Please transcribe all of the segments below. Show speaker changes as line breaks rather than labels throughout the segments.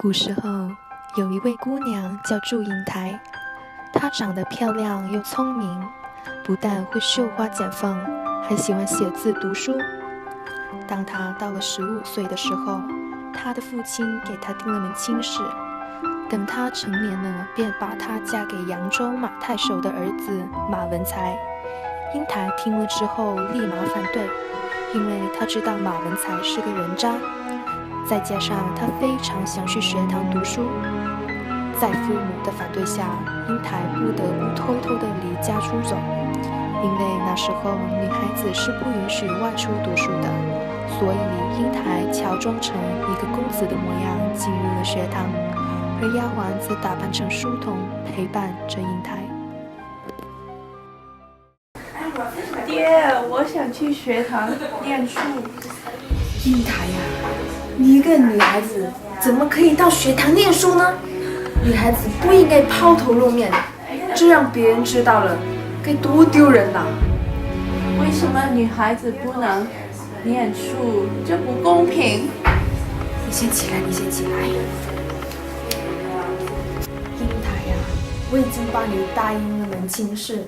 古时候，有一位姑娘叫祝英台，她长得漂亮又聪明，不但会绣花剪缝，还喜欢写字读书。当她到了15岁的时候，她的父亲给她定了门亲事，等她成年了，便把她嫁给扬州马太守的儿子马文才。英台听了之后立马反对，因为她知道马文才是个人渣，再加上她非常想去学堂读书。在父母的反对下，英台不得不偷偷地离家出走，因为那时候女孩子是不允许外出读书的，所以英台乔装成一个公子的模样进入了学堂，而丫鬟则打扮成书童陪伴着英台。
爹，我想去学堂念书。
英台呀，你一个女孩子怎么可以到学堂念书呢？女孩子不应该抛头露面，这让别人知道了，该多丢人呐！
为什么女孩子不能念书？这不公平！
你先起来，你先起来。英台呀，我已经帮你答应了门亲事，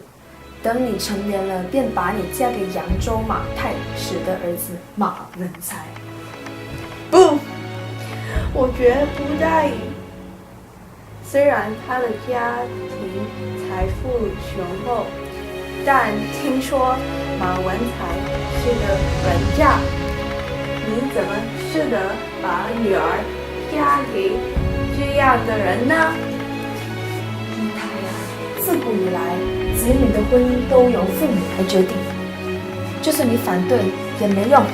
等你成年了，便把你嫁给扬州马太史的儿子马文才。
不，我绝不答应。虽然他的家庭财富雄厚，但听说马文才是个人渣，你怎么舍得把女儿嫁给这样的人呢？
英台呀，自古以来，子女的婚姻都由父母来决定，就算你反对也没用。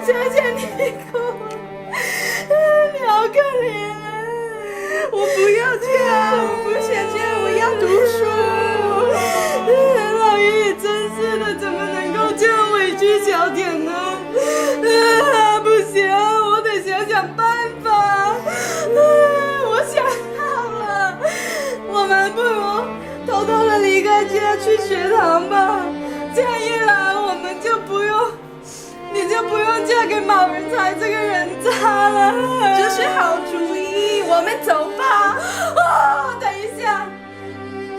小姐，你哭，你好可怜啊！我不要这样，我不想这样，我要读书。老爷爷真是的，怎么能够这样委曲小点呢？不行，我得想想办法。我想到了，我们不如偷偷的离开家去学堂吧，这样一来我们就不用。你就不用嫁给马文才这个人渣了，这是好主意，我们走吧。哦，等一下，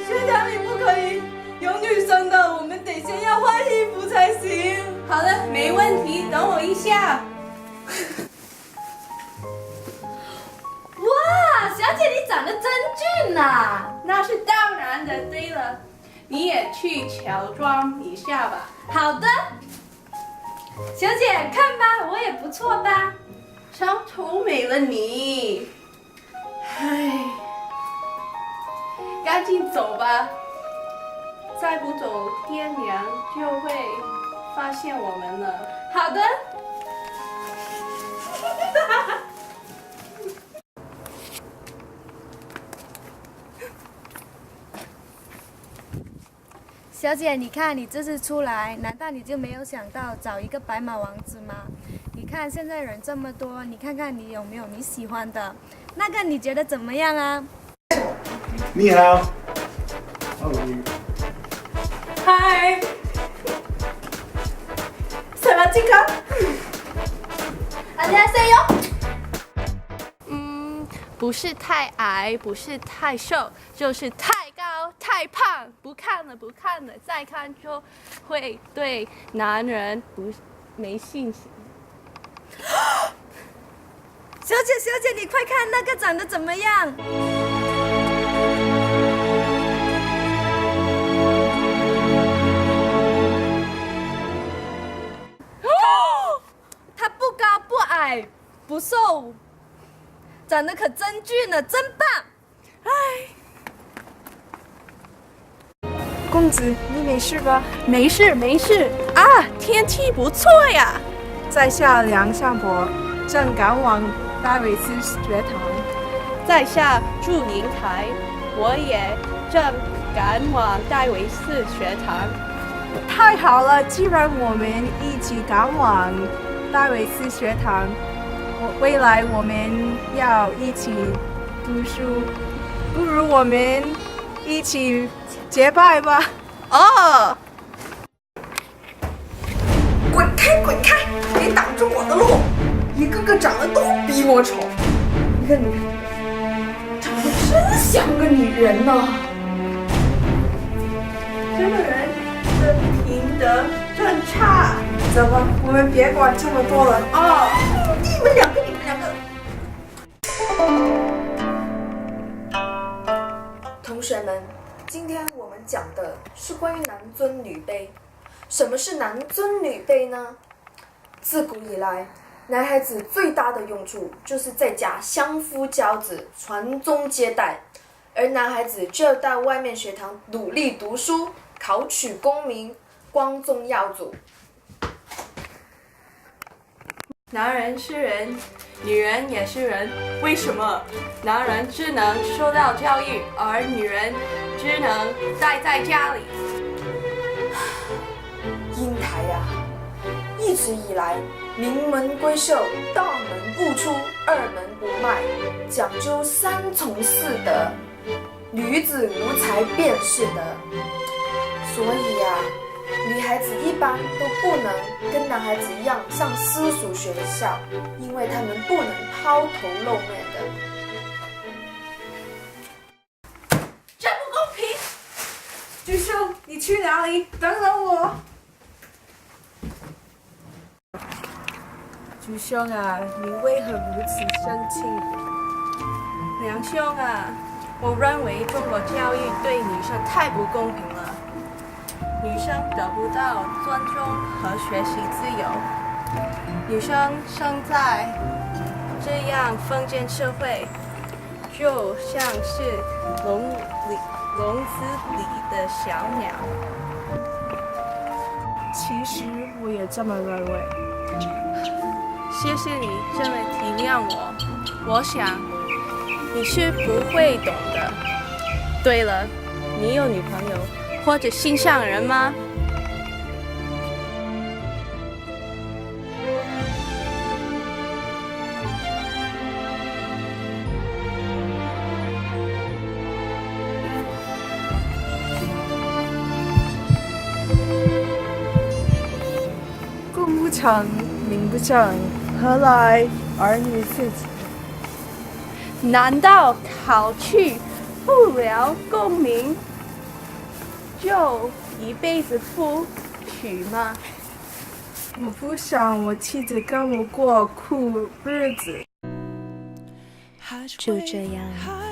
学堂里不可以有女生的，我们得先要换衣服才行。好的，没问题，等我一下。
哇，小姐你长得真俊呐！
那是当然的。对了，你也去乔装一下吧。
好的。小姐，看吧，我也不错吧？
超丑美了你！唉，赶紧走吧，再不走，爹娘就会发现我们了。
好的。小姐，你看你这次出来，难道你就没有想到找一个白马王子吗？你看现在人这么多，你看看你有没有你喜欢的，那个你觉得怎么样啊？
你好。
嗨，사라진가？
안녕하세요。
不是太矮，不是太瘦，就是太高、太胖。不看了，不看了，再看就会对男人没信心。
小姐，你快看那个长得怎么样？他不高不矮不瘦，长得可真俊了，真棒！哎，
公子，你没事吧？
没事啊，天气不错呀。
在下梁相伯，正赶往戴维斯学堂。
在下祝英台，我也正赶往戴维斯学堂。
太好了，既然我们一起赶往戴维斯学堂，未来我们要一起读书，不如我们一起结拜吧。
哦。
滚开！别挡住我的路！一个个长得都比我丑，一个女人长得真像个女人呢。
这个人的品德真差。走吧，我们别管这么多了。
你们两个。同学们，今天我们讲的是关于男尊女卑。什么是男尊女卑呢？自古以来，男孩子最大的用处就是在家相夫教子、传宗接代，而男孩子就要到外面学堂努力读书，考取功名，光宗耀祖。
男人是人，女人也是人，为什么男人只能受到教育，而女人只能待在家里？
英台呀，一直以来名门闺秀大门不出，二门不迈，讲究三从四德，女子无才便是德。所以呀，女孩子一般都不能跟男孩子一样上私塾学校，因为他们不能抛头露面的。
这不公平！巨兄，你去哪里？等等我。巨兄啊，你为何如此生气？
梁兄啊，我认为中国教育对女生太不公平了。女生得不到尊重和学习自由。女生生在这样封建社会，就像是笼子里的小鸟。
其实我也这么认为。
谢谢你这么体谅我，我想你是不会懂的。对了，你有女朋友或者心上人吗？
公不成，名不正，何来儿女自己？
难道考取不了功名，就一辈子不娶吗？
我不想我妻子跟我过苦日子。
就这样，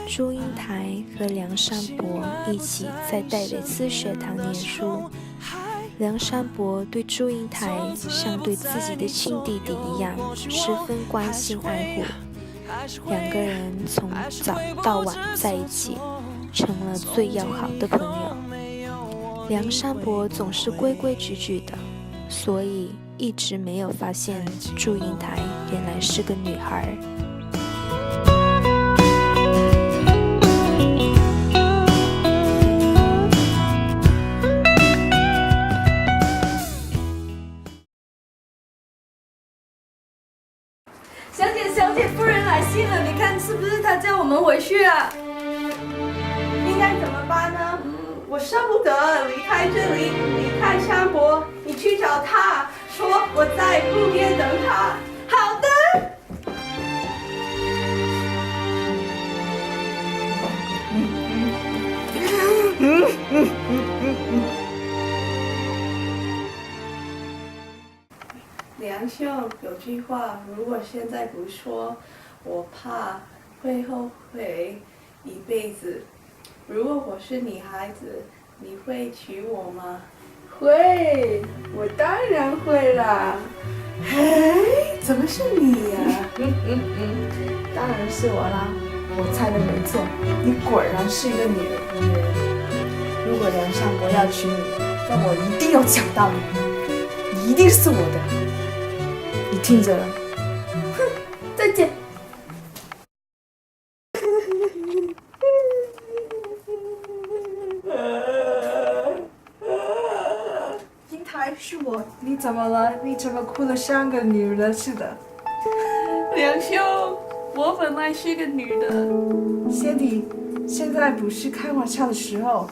祝英台和梁山伯一起在戴维斯学堂念书。梁山伯对祝英台像对自己的亲弟弟一样，十分关心爱护。两个人从早到晚在一起，成了最要好的朋友。梁山伯总是规规矩矩的，所以一直没有发现祝英台原来是个女孩。
小姐，夫人来信了，你看是不是她叫我们回去啊？
应该怎么办呢？我舍不得离开这里，离开山伯。你去找他，说我在路边等他。
好的。
梁兄，有句话，如果现在不说，我怕会后悔一辈子。如果我是女孩子，你会娶我吗？
会，我当然会啦。哎，怎么是你呀？
当然是我啦，我猜的没错，你果然是一个女人。如果梁山伯要娶你，那我一定要抢到你，你一定是我的。你听着了，哼，再见。
英台，是我，你怎么了？你怎么哭得像个女人似的？
梁兄，我本来是个女的。
谢迪，现在不是开玩笑的时候。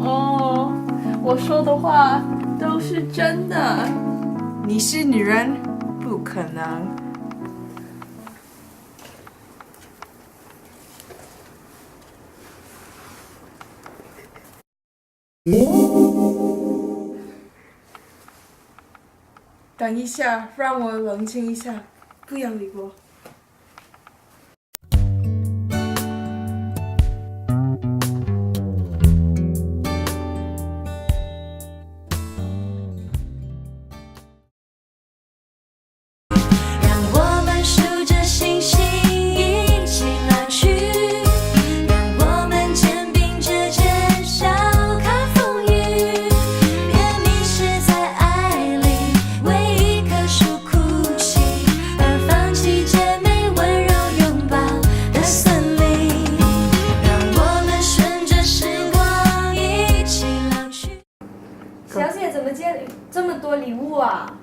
哦，我说的话都是真的。
你是女人，不可能。等一下，让我冷静一下，不要理我。
让我们数着星星一起老去，让我们肩并着肩笑看风雨，别迷失在爱里，为一棵树哭泣，而放弃姐妹温柔拥抱的森林。让我们顺着时光一起老去。
小姐怎么接这么多礼物啊？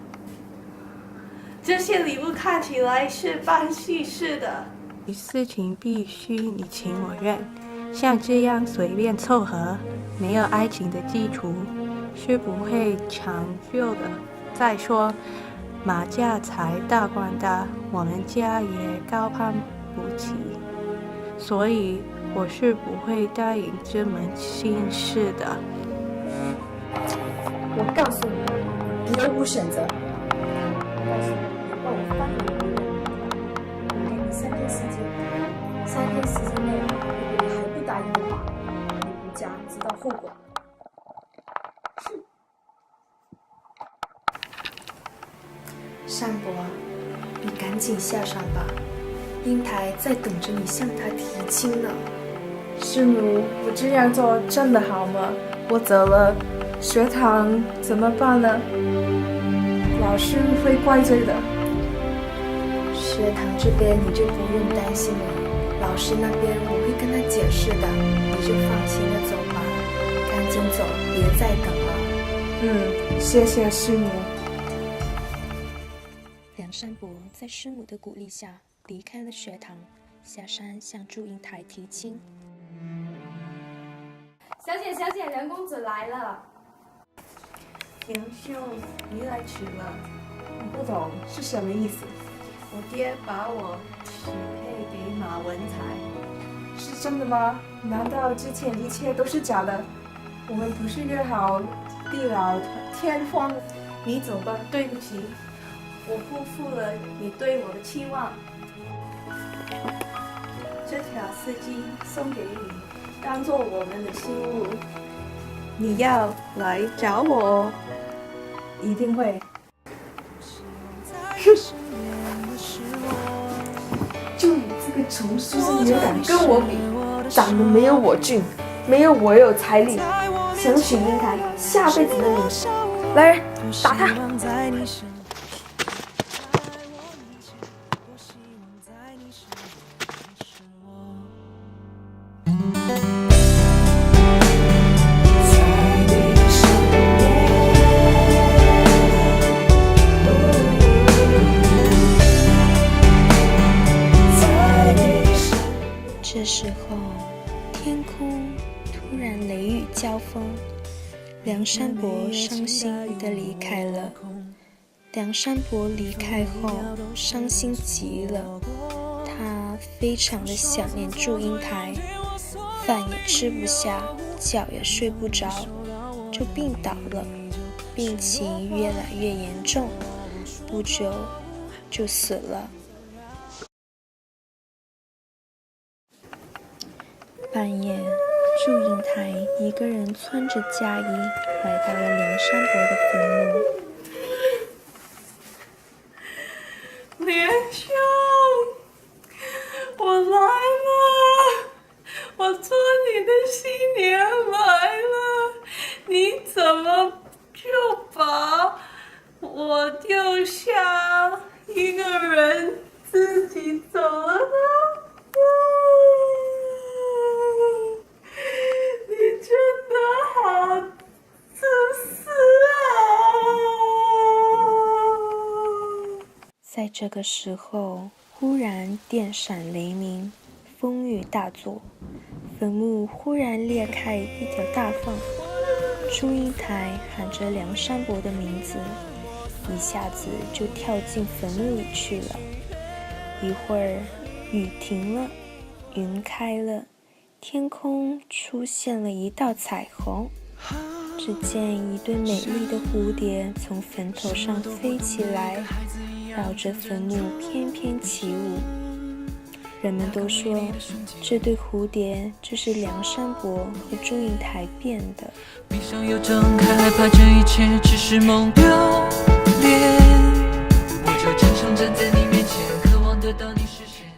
这些礼物看起来是办喜事的，事情必须你情我愿，像这样随便凑合，没有爱情的基础是不会长久的。再说，马家财大官大，我们家也高攀不起，所以我是不会答应这门亲事的。
我告诉你，别无选择。但是你帮我翻译一个，我给你3天时间，3天时间内，如果你还不答应的话，你们家知道后果。哼！
单伯，你赶紧下山吧，英台在等着你向他提亲呢。
师母，我这样做真的好吗？我走了，学堂怎么办呢？老师会怪罪的。
学堂这边你就不用担心了，老师那边我会跟他解释的，你就放心的走吧，赶紧走，别再等了。
谢谢师母。
梁山伯在师母的鼓励下离开了学堂，下山向祝英台提亲。
小姐，小姐，梁公子来了。
杨兄，你来迟了。
不懂是什么意思？
我爹把我许配给马文才。
是真的吗？难道之前一切都是假的？我们不是约好地老天荒？
你走吧，对不起，我辜负了你对我的期望。这条丝巾送给你，当做我们的信物。你要来找我哦。
一定会。就你这个穷书生也敢跟我比，长得没有我俊，没有我有财力，想娶英台，下辈子的你。来人，打他！
这时候，天空突然雷雨交锋，梁山伯伤心地离开了。梁山伯离开后，伤心极了，他非常的想念祝英台，饭也吃不下，觉也睡不着，就病倒了，病情越来越严重，不久就死了。半夜，祝英台一个人穿着嫁衣来到了梁山伯的坟墓。
连兄，我来了，我做你的新娘来了，你怎么就把我丢下一个人自己走了呢？你真的好自私啊！
在这个时候，忽然电闪雷鸣，风雨大作，坟墓忽然裂开一条大缝，祝英台喊着梁山伯的名字，一下子就跳进坟墓里去了。一会儿，雨停了，云开了，天空出现了一道彩虹。只见一对美丽的蝴蝶从坟头上飞起来，绕着坟墓翩翩起舞。人们都说，这对蝴蝶就是梁山伯和祝英台变的。
闭上又睁开，害怕这一切只是梦丢脸。我就真诚站在你面前，渴望得到你视线。